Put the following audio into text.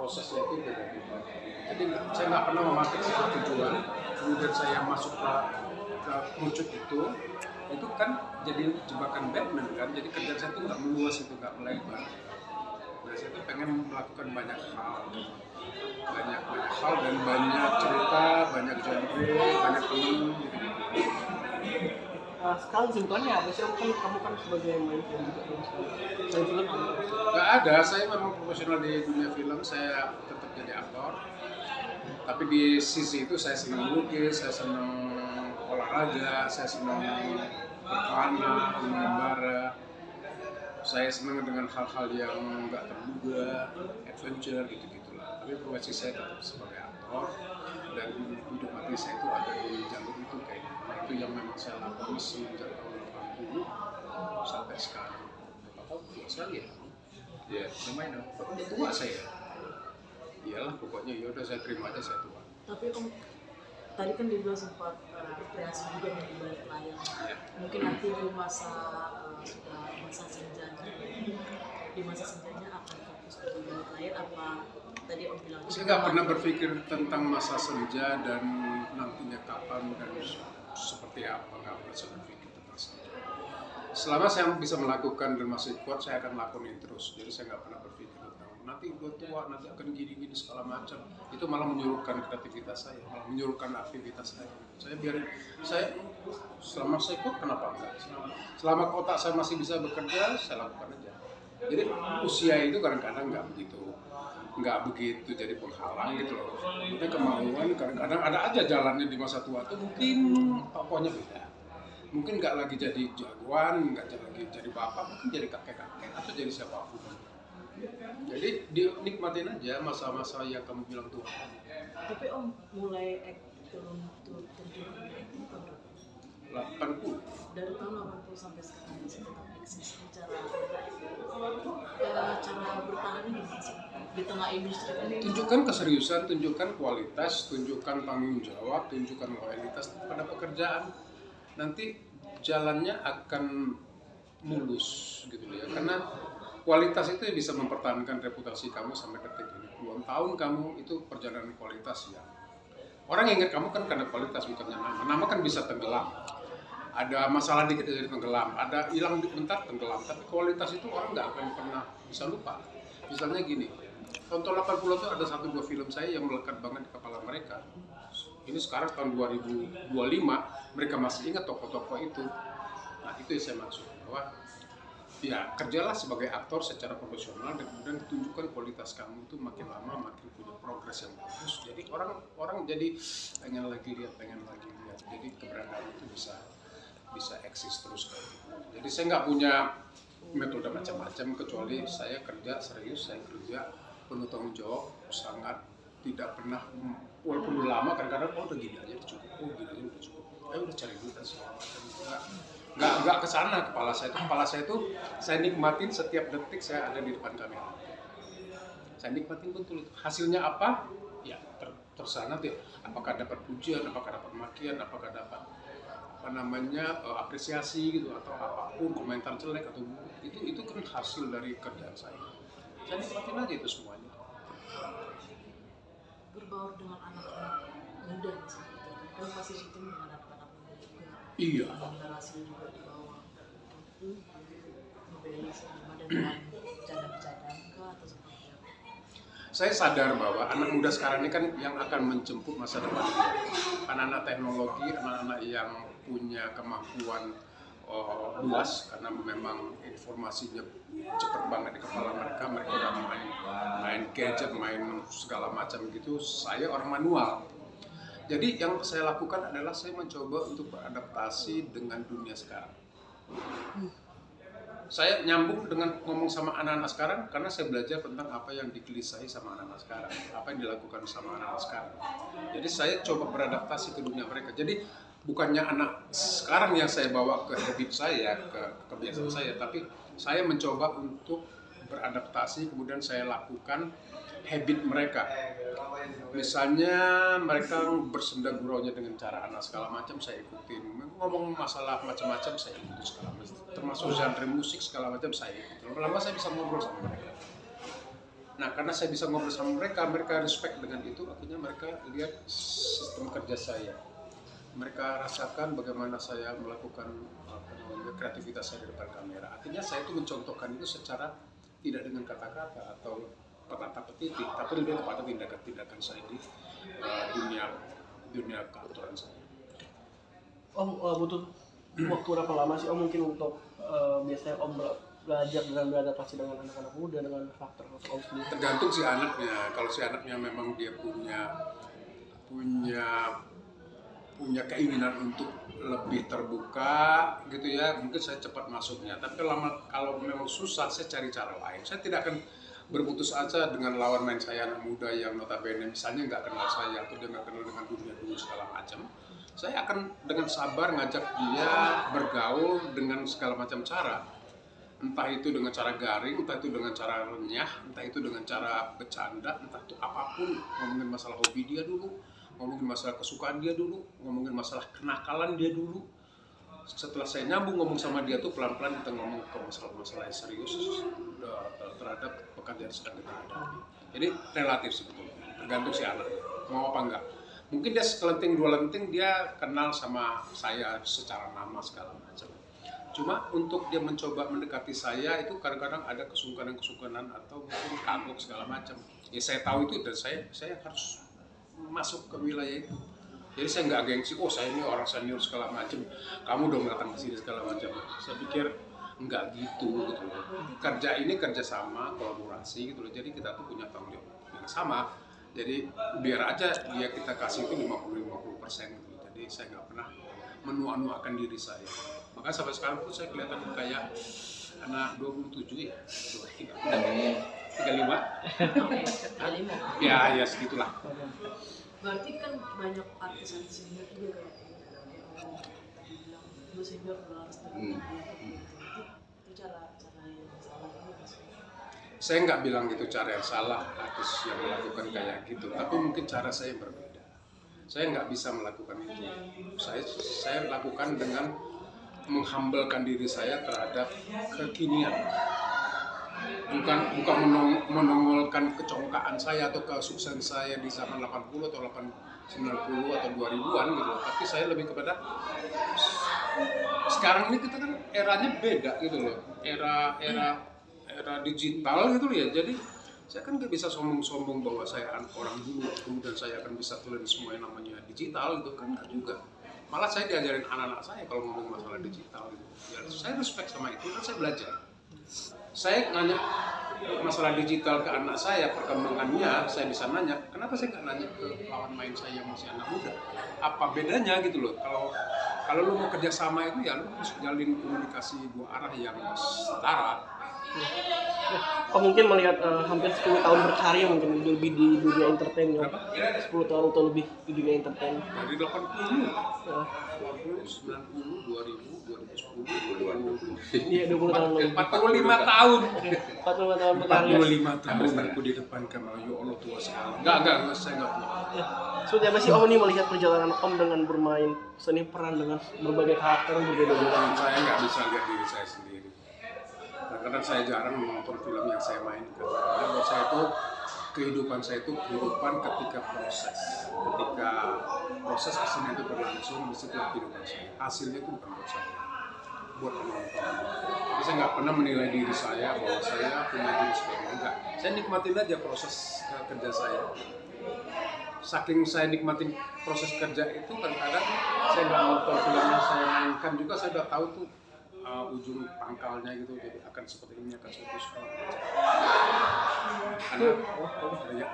prosesnya itu beda-beda. Jadi saya nggak pernah memakai satu tujuan, kemudian saya masuk ke kerucut itu kan jadi jebakan Batman kan, jadi kerjaan saya itu nggak meluas, itu nggak melebar. Nah saya tuh pengen melakukan banyak hal dan banyak cerita, banyak genre, banyak teman gitu. Sekarang kesibukannya apa sih? Kamu kan sebagai main film juga, main film apa? Nggak ada, saya memang profesional di dunia film, saya tetap jadi aktor. Tapi di sisi itu saya senang melukis, saya senang olahraga, saya senang berkelana, mengembara. Saya senang dengan hal-hal yang nggak terduga, adventure gitu-gitulah. Tapi profesi saya tetap sebagai aktor dan hidup mati saya itu ada di jalur itu kayak itu yang memang saya lakukan sejak tahun 80 sampai sekarang. Berapa tahun? Tua sekali ya? Ya, lumayan. Udah tua saya. Iyalah, pokoknya ya udah saya terima aja saya tua. Tapi om tadi kan dia bilang sempat berkreasi juga di balik layar. Ya. Mungkin nanti di masa senjanya, di masa senjanya akan fokus ke balik layar apa tadi om bilang? Saya nggak pernah berpikir tentang masa senja dan nantinya kapan dan seperti apa, nggak pernah saya berpikir tentang senja. Selama saya bisa melakukan dan masih kuat, saya akan lakuin terus. Jadi saya nggak pernah berpikir tentang nanti udah tua, nanti akan gini-gini segala macam. Itu malah menyurutkan kreativitas saya, malah menyurutkan aktivitas saya. Saya biarin, selama saya kuat kenapa enggak? Selama otak saya masih bisa bekerja, saya lakukan aja. Jadi usia itu kadang-kadang nggak begitu jadi penghalang gitu loh. Mungkin kemauan kadang-kadang ada aja jalannya di masa tua itu mungkin pokoknya beda. Mungkin nggak lagi jadi jagoan, nggak lagi jadi bapak, mungkin jadi kakek-kakek atau jadi siapapun. Jadi dinikmatin aja masa-masa yang kamu bilang tua. Tapi om mulai turun tahun 80. dari tahun 80 sampai sekarang masih tetap eksis. Cara bertahannya gimana sih di tengah industri ini? Tunjukkan keseriusan, tunjukkan kualitas, tunjukkan tanggung jawab, tunjukkan loyalitas pada pekerjaan. Nanti jalannya akan mulus gitu ya. Karena kualitas itu bisa mempertahankan reputasi kamu sampai detik ini. Puluhan tahun kamu itu perjalanan kualitas ya. Orang ingat kamu kan karena kualitas bukannya nama. Nama kan bisa tenggelam. Ada masalah dikit jadi tenggelam, ada hilang bentar tenggelam. Tapi kualitas itu orang nggak akan pernah bisa lupa. Misalnya gini, tahun 80 itu ada 1-2 film saya yang melekat banget di kepala mereka. Ini sekarang tahun 2025, mereka masih ingat tokoh-tokoh itu. Nah itu yang saya maksud, bahwa ya kerjalah sebagai aktor secara profesional dan kemudian tunjukkan kualitas kamu itu makin lama makin punya progres yang bagus. Jadi orang jadi pengen lagi lihat. Jadi keberadaan itu bisa eksis terus kan. Jadi saya nggak punya metode macam-macam kecuali saya kerja serius, saya kerja penuh tanggung jawab, sangat tidak pernah walaupun udah lama kadang-kadang udah gini aja udah cukup, udah cukup. Udah cari duit dan segala macam. Nggak kesana kepala saya itu saya nikmatin setiap detik saya ada di depan kamera. Saya nikmatin betul hasilnya apa ya terserah nanti apakah dapat pujian, apakah dapat makian, apakah dapat apresiasi gitu atau apapun komentar jelek atau itu kan hasil dari kerjaan saya nikmatin aja itu semuanya. Berbaur dengan anak-anak muda misalnya, kan pasti syuting dengan anak-anak muda juga. Iya. Generasi juga di bawah itu membeli sama dengan cadang-cadang kah atau seperti apa? Saya sadar bahwa anak muda sekarang ini kan yang akan menjemput masa depan. Anak-anak teknologi, anak-anak yang punya kemampuan luas karena memang informasinya cepat banget di kepala mereka udah main gadget, main segala macam gitu. Saya orang manual. Jadi yang saya lakukan adalah saya mencoba untuk beradaptasi dengan dunia sekarang. Saya nyambung dengan ngomong sama anak-anak sekarang karena saya belajar tentang apa yang dikelisahi sama anak-anak sekarang, apa yang dilakukan sama anak-anak sekarang. Jadi saya coba beradaptasi ke dunia mereka. Jadi bukannya anak sekarang yang saya bawa ke habit saya, ke kebiasaan saya, tapi saya mencoba untuk beradaptasi, kemudian saya lakukan habit mereka. Misalnya mereka bersenda guraunya dengan cara anak segala macam saya ikutin, ngomong masalah macam-macam saya ikutin segala macam, termasuk genre musik segala macam saya ikutin. Lama-lama saya bisa ngobrol sama mereka. Nah, karena saya bisa ngobrol sama mereka, mereka respect dengan itu, akhirnya mereka lihat sistem kerja saya. Mereka rasakan bagaimana saya melakukan kreativitas saya di depan kamera. Akhirnya saya itu mencontohkan itu secara tidak dengan kata-kata atau petata petitik, tapi lebih kepada tindakan-tindakan saya di dunia keaktoran saya. Om butuh waktu berapa lama sih Om mungkin untuk biasanya Om belajar dan beradaptasi dengan anak-anak muda dengan faktor Om sendiri? Tergantung si anaknya. Kalau si anaknya memang dia punya keinginan untuk lebih terbuka gitu ya, mungkin saya cepat masuknya. Tapi kalau memang susah, saya cari cara lain. Saya tidak akan berputus asa dengan lawan main saya anak muda yang notabene misalnya nggak kenal saya atau dia nggak kenal dengan dunia dulu segala macam. Saya akan dengan sabar ngajak dia bergaul dengan segala macam cara. Entah itu dengan cara garing, entah itu dengan cara renyah, entah itu dengan cara bercanda, entah itu apapun. Ngomongin masalah hobi dia dulu, ngomongin masalah kesukaan dia dulu, ngomongin masalah kenakalan dia dulu. Setelah saya nyambung ngomong sama dia tuh pelan-pelan kita ngomong ke masalah-masalah yang serius terhadap pekerjaan sedang kita hadapi. Jadi relatif sebetulnya, tergantung si anak mau apa enggak. Mungkin dia sekelenting dua lenting dia kenal sama saya secara nama segala macam. Cuma untuk dia mencoba mendekati saya itu kadang-kadang ada kesungkanan atau mungkin kagok segala macam. Ya saya tahu itu dan saya harus masuk ke wilayah itu. Jadi saya nggak gengsi, oh saya ini orang senior segala macam, kamu dong datang ke sini segala macam. Saya pikir nggak gitu. Kerja ini kerja sama, kolaborasi gitu loh. Jadi kita tuh punya tanggung jawab yang sama. Jadi biar aja dia kita kasih itu 50-50% gitu. Jadi saya nggak pernah menua-nuakan diri saya. Maka sampai sekarang tuh saya kelihatan kayak anak 27 ya, 35. Ya segitulah. Berarti kan banyak artis senior juga kayak bilang lu senior lu harus terima itu cara yang salah juga sih. Saya nggak bilang gitu cara yang salah artis yang melakukan kayak gitu, tapi mungkin cara saya berbeda. Saya nggak bisa melakukan itu. Saya lakukan dengan menghambelkan diri saya terhadap kekinian. Bukan menongolkan kecongkaan saya atau kesuksesan saya di zaman 80 atau 90 atau 2000-an gitu. Tapi saya lebih kepada sekarang ini kita kan eranya beda gitu loh. Era digital gitu loh ya. Jadi saya kan nggak bisa sombong-sombong bahwa saya orang dulu kemudian saya akan bisa telan semua yang namanya digital gitu kan nggak juga. Malah saya diajarin anak-anak saya kalau ngomong masalah digital gitu. Ya, saya respect sama itu kan saya belajar. Saya nanya masalah digital ke anak saya, perkembangannya, saya bisa nanya, kenapa saya nggak nanya ke lawan main saya yang masih anak muda? Apa bedanya gitu loh? Kalau lu mau kerjasama itu ya lu harus jalin komunikasi dua arah yang setara. Oh mungkin melihat hampir 10 tahun berkarya mungkin lebih di dunia entertain ya. 10 tahun atau lebih di dunia entertain. Dari 80, 90, 2000, 2010, 2020. Iya 20 tahun lebih. 45 tahun. 45 tahun berkarya. 45 tahun aku di depan kamera, ya Allah tua sekali. Enggak, saya enggak tua. Seperti apa sih Om ini melihat perjalanan Om dengan bermain seni peran dengan berbagai karakter yang berbeda-beda? Saya nggak bisa lihat diri saya sendiri. Kadang-kadang saya jarang menonton film yang saya mainkan. Karena buat saya itu kehidupan saya itu kehidupan ketika proses kesini itu berlangsung, disitulah kehidupan saya. Hasilnya itu bukan buat saya, buat penonton. Jadi saya nggak pernah menilai diri saya bahwa saya punya diri seperti ini. Enggak. Saya nikmatin aja proses kerja saya. Saking saya nikmatin proses kerja itu kadang-kadang saya nggak nonton film yang saya mainkan juga saya udah tahu tuh ujung pangkalnya gitu, jadi akan seperti ini, akan seperti itu karena ya